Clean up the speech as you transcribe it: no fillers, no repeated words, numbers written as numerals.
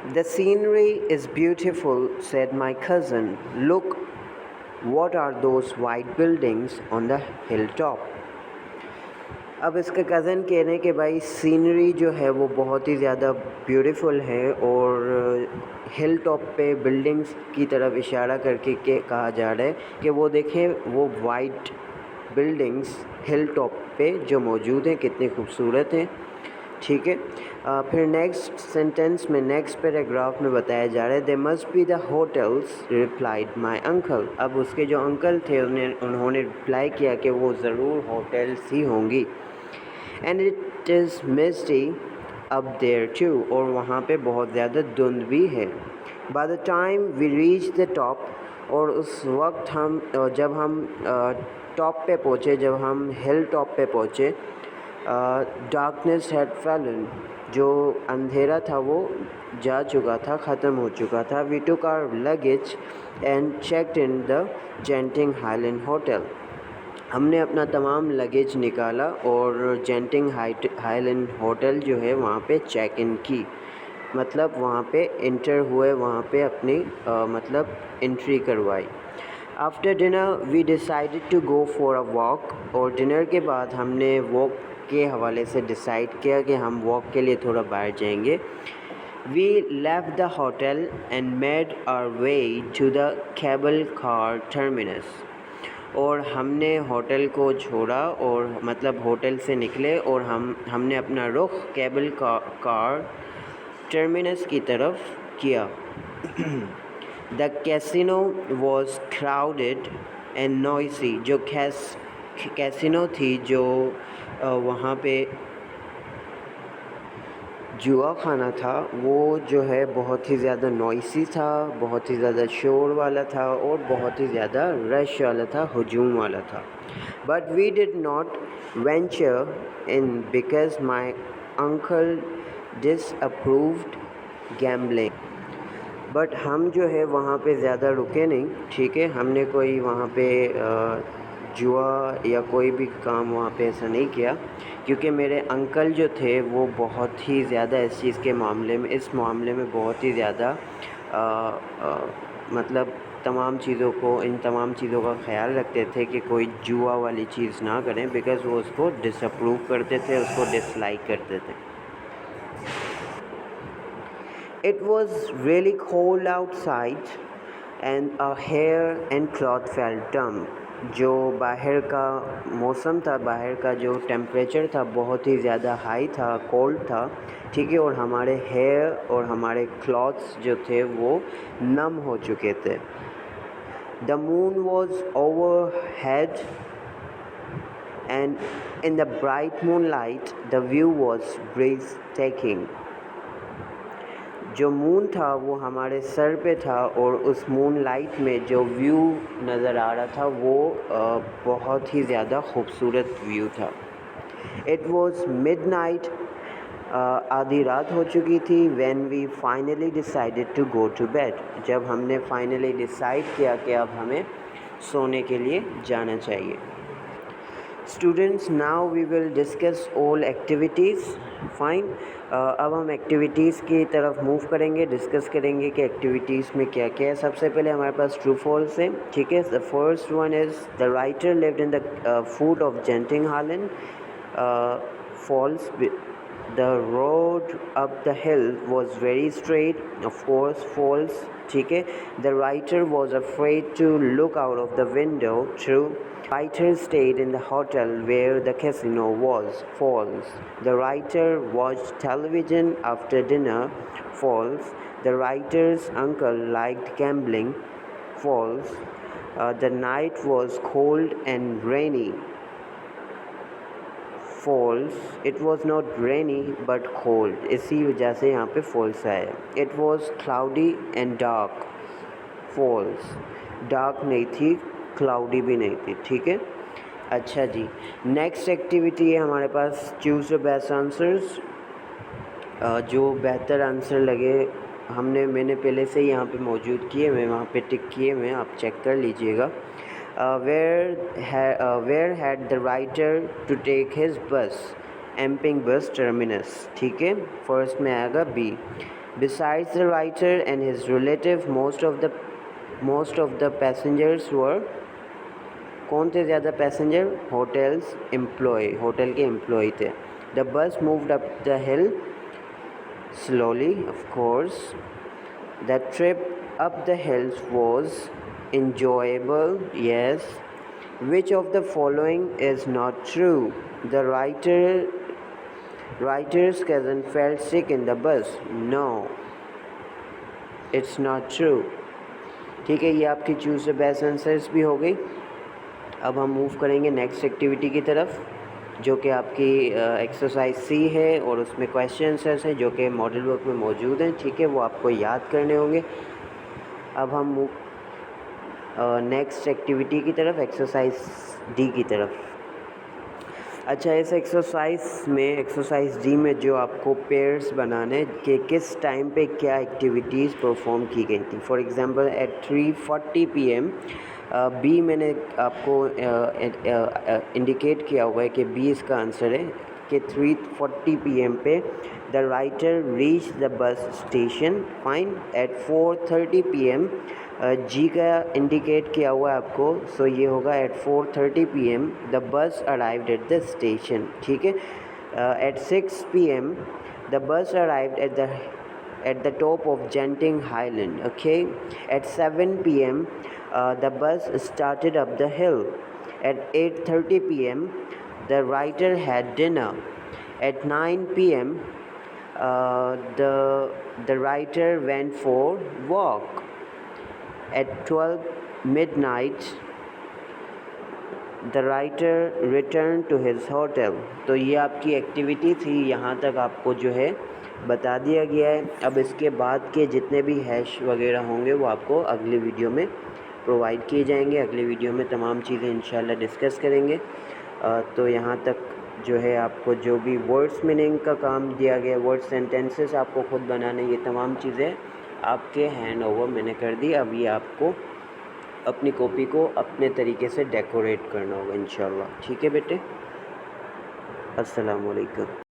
The scenery is beautiful, said my cousin. Look, what are those white buildings on the hilltop? अब इसके cousin कह रहे हैं कि भाई सीनरी जो है वो बहुत ही ज़्यादा ब्यूटीफुल है और हिल टॉप पे बिल्डिंग्स की तरफ इशारा करके कहा जा रहा है कि वो देखें वो वाइट बिल्डिंग्स हिल टॉप पे जो मौजूद हैं कितनी खूबसूरत हैं। ठीक है, फिर नेक्स्ट सेंटेंस में नेक्स्ट पैराग्राफ में बताया जा रहा है they must be the hotels replied my uncle. अब उसके जो अंकल थे उन्होंने रिप्लाई किया कि वो ज़रूर होटल्स ही होंगी। And it is misty up there too, और वहाँ पे बहुत ज़्यादा धुंध भी है। By the time we reach the top, और उस वक्त जब हम टॉप पे पहुँचे, जब हम हिल टॉप पे पहुँचे, डार्कनेस हैड फैलन, जो अंधेरा था वो जा चुका था, ख़त्म हो चुका था। We took our luggage and checked in the Genting Highland hotel. हमने अपना तमाम लगेज निकाला और जेंटिंग हाईलैंड होटल जो है वहाँ पे चेक इन की, मतलब वहाँ पे इंटर हुए, वहाँ पे अपनी मतलब एंट्री करवाई। After dinner we decided to go for a walk, और डिनर के बाद हमने वॉक के हवाले से डिसाइड किया कि हम वॉक के लिए थोड़ा बाहर जाएंगे। We left the hotel and made our way to the cable car terminus, और हमने होटल को छोड़ा और मतलब होटल से निकले और हमने अपना रुख केबल कार टर्मिनस की तरफ किया। The casino was crowded and noisy, जो कैसीनो थी, जो वहाँ पे जुआ खाना था, वो जो है बहुत ही ज़्यादा नॉइसी था, बहुत ही ज़्यादा शोर वाला था और बहुत ही ज़्यादा रश वाला था, हुजूम वाला था। But we did not venture in because my uncle disapproved gambling. But हम जो है वहाँ पे ज़्यादा रुके नहीं। ठीक है, हमने कोई वहाँ पे जुआ या कोई भी काम वहाँ पे ऐसा नहीं किया, क्योंकि मेरे अंकल जो थे वो बहुत ही ज़्यादा इस मामले में बहुत ही ज़्यादा मतलब इन तमाम चीज़ों का ख्याल रखते थे कि कोई जुआ वाली चीज़ ना करें, बिकॉज़ वो उसको डिसअप्रूव करते थे, उसको डिसलाइक करते थे। It was really cold outside and our hair and cloth felt dumb. जो बाहर का मौसम था, बाहर का जो टेम्परेचर था बहुत ही ज़्यादा हाई था, कोल्ड था। ठीक है, और हमारे हेयर और हमारे क्लॉथ्स जो थे वो नम हो चुके थे। The moon was overhead and in the bright moonlight the view was breathtaking. जो मून था वो हमारे सर पे था और उस मून लाइट में जो व्यू नज़र आ रहा था वो बहुत ही ज़्यादा खूबसूरत व्यू था। इट वॉज़ मिडनाइट, आधी रात हो चुकी थी। When we finally decided to go to bed, जब हमने फाइनली डिसाइड किया कि अब हमें सोने के लिए जाना चाहिए। Students, now we will discuss all activities. Fine, अब हम एक्टिविटीज़ की तरफ मूव करेंगे, डिस्कस करेंगे कि एक्टिविटीज़ में क्या क्या है। सबसे पहले हमारे पास ट्रू फॉल्स है। ठीक है, the first one is the writer lived in the foot of Genting Highland. False, the road up the hill was very straight, of course, false. ठीक है, the writer was afraid to look out of the window, true. Writer stayed in the hotel where the casino was, false. The writer watched television after dinner, false. The writer's uncle liked gambling, false. The night was cold and rainy, false. It was not rainy but cold, इसी वजह से यहाँ पे false आया। It was cloudy and dark, false. Dark नहीं थी, cloudy भी नहीं थी। ठीक है, अच्छा जी, नेक्स्ट एक्टिविटी है हमारे पास चूज़ द बेस्ट आंसर्स। जो बेहतर आंसर लगे मैंने पहले से ही यहाँ पे मौजूद किए हुए, वहाँ पे टिक किए हुए, आप चेक कर लीजिएगा। where had the writer to take his bus? एम्पिंग bus terminus. ठीक है, फर्स्ट में आएगा B. Besides the writer and his relative, most of the passengers were, कौन थे ज़्यादा पैसेंजर? होटल्स एम्प्लॉय, होटल के एम्प्लॉय थे. The bus moved up the hill slowly, of course. The trip up the hills was enjoyable, yes. Which of the following is not true? The writer's cousin fell sick in the bus. No, it's not true. ठीक है, ये आपकी choose the best answers भी हो गई. अब हम move करेंगे नेक्स्ट एक्टिविटी की तरफ, जो कि आपकी एक्सरसाइज सी है और उसमें क्वेश्चन आंसर्स हैं जो कि मॉडल वर्क में मौजूद हैं. ठीक है, वो आपको याद करने होंगे. अब हम नेक्स्ट एक्टिविटी की तरफ, एक्सरसाइज डी की तरफ. अच्छा, इस एक्सरसाइज डी में जो आपको पेयर्स बनाने कि किस टाइम पे क्या एक्टिविटीज़ परफॉर्म की गई थी. For example at 3:40 PM, B मैंने आपको इंडिकेट किया हुआ है कि बी इसका आंसर है कि 3:40 PM पे the writer reach the bus station. Fine. At 4:30 PM G का इंडिकेट किया हुआ है आपको, सो ये होगा at 4:30 PM the bus arrived at the station. ठीक है. At 6 PM the bus arrived at the top of Genting Highland. Okay. At 7 PM the bus started up the hill. At 8:30 PM the writer had dinner. At 9 PM the writer went for walk. At 12 midnight the writer returned to his hotel. तो ये आपकी activity थी. यहाँ तक आपको जो है बता दिया गया है. अब इसके बाद के जितने भी हैश वगैरह होंगे वो आपको अगली वीडियो में प्रोवाइड किए जाएंगे. अगली वीडियो में तमाम चीज़ें इंशाल्लाह डिस्कस करेंगे. तो यहाँ तक जो है आपको जो भी वर्ड्स मीनिंग का काम दिया गया, वर्ड सेंटेंसेस आपको खुद बनाने, ये तमाम चीज़ें आपके हैंड ओवर मैंने कर दी. अब ये आपको अपनी कॉपी को अपने तरीके से डेकोरेट करना होगा इंशाल्लाह. ठीक है बेटे. अस्सलाम वालेकुम.